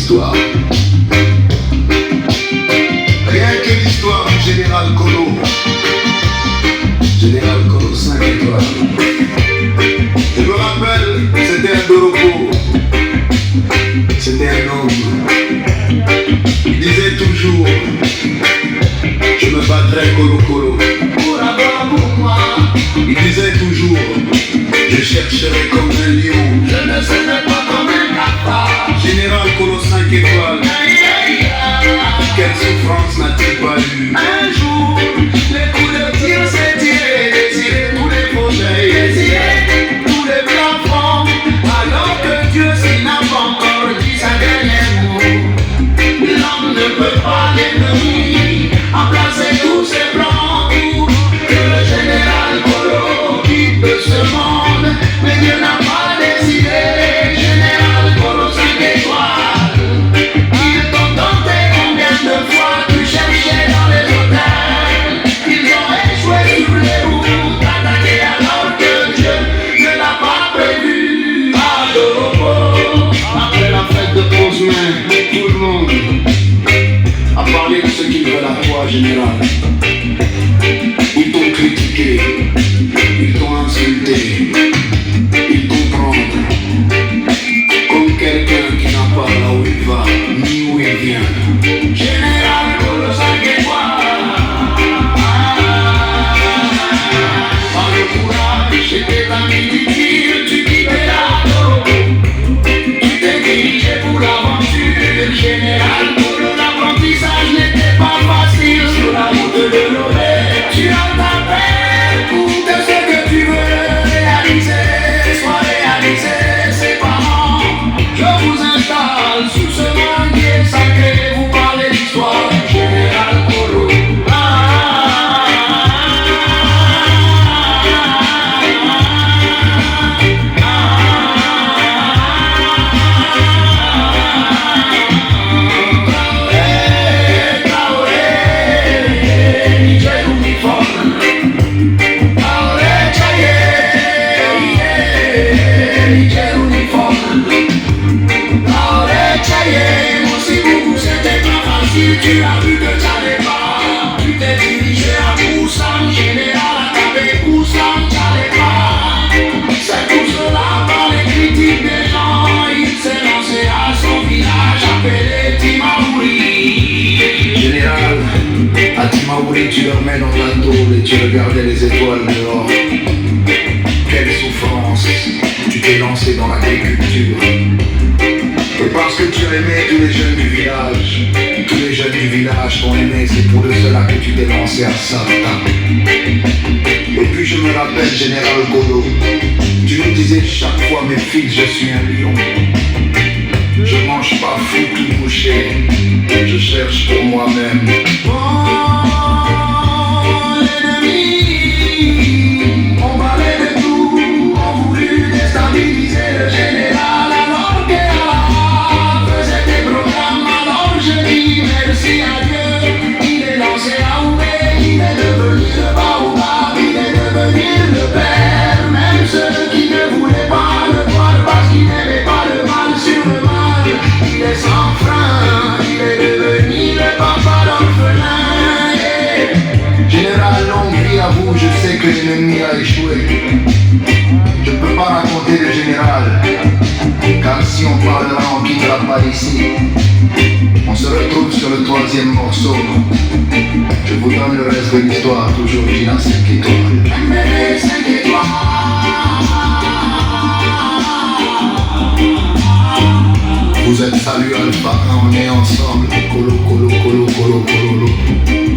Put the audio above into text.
l'histoire. Rien que l'histoire du général Kolo. Général Kolo 5 étoiles. Je me rappelle, c'était un Doropo. C'était un homme. Il disait toujours, je me battrai Kolo Kolo. Pour avoir pour moi. Il disait toujours, je chercherai comme un lion. Je ne serai pas comme un cafard. Général Kolo 5 étoiles. Quelle souffrance n'a-t-il pas eu? Un jour, les coups de tir s'est tiré, détiré tous les fauteuils, détiré tous les plafonds. Alors que Dieu s'il n'a pas encore dit sa dernière mot. L'homme ne peut pas l'ennemi, emplacer tous ses plans pour que le général Kolo quitte ce monde. Mais Dieu n'a pas décidé, général Kolo 5 étoiles. Ils t'ont tenté combien de fois tu cherchais dans les hôtels. Ils ont échoué sur les routes, attaqués alors que Dieu ne l'a pas prévu. Ah, Doropo, après la fête de Cosmin, tout le monde a parlé de ce qu'ils veulent à toi, général. Ils t'ont critiqué, ils t'ont insulté, ils t'ont prendre comme quelqu'un qui n'a pas là où il va, ni où il vient. Général Kolo 5 étoiles. Par le courage et tes amis du tir, tu quittais la Doropo. Tu t'es dirigé pour l'aventure, général Kolo. L'apprentissage n'était pas facile sur la route de l'Olé. Tu as ta peine pour tout ce que tu veux réaliser. Sois réalisé, ses parents. Je vous installe sous ce manguier sacré. Vous parlez d'histoire du général Kolo. Tu as vu que t'allais pas, tu t'es dirigé à Poussam, général a tapé Poussam, t'allais pas. C'est tout cela par les critiques des gens, il s'est lancé à son village appelé Timaouri. Général, à Timaouri tu dormais dans ta tôle et tu regardais les étoiles dehors. Quelle souffrance, tu t'es lancé dans l'agriculture. Et parce que tu aimais tous les jeunes du village, tous les jeunes du village t'ont aimé, c'est pour de cela que tu t'es lancé à ça. Et puis je me rappelle, général Kolo, tu nous disais chaque fois, mes fils, je suis un lion. Je mange pas fou tout bouché, je cherche pour moi-même. L'ennemi, on parlait de tout, on voulut déstabiliser le général. Merci à Dieu, il est lancé à Oubé, il est devenu le baobab, il est devenu le père. Même ceux qui ne voulaient pas le voir parce qu'ils n'aimaient pas le mal sur le mal, il est sans frein, il est devenu le papa d'orphelin. Général, longue vie à vous, je sais que l'ennemi a échoué. Je ne peux pas raconter le général, car si on parlera, on ne quittera pas ici. On se retrouve sur le 3e morceau. Je vous donne le reste de l'histoire, toujours Gina 5 étoiles. 5 étoiles. Vous êtes salut Alpha, on est ensemble. Kolo, Kolo, Kolo, Kolo, Kolo, Kolo.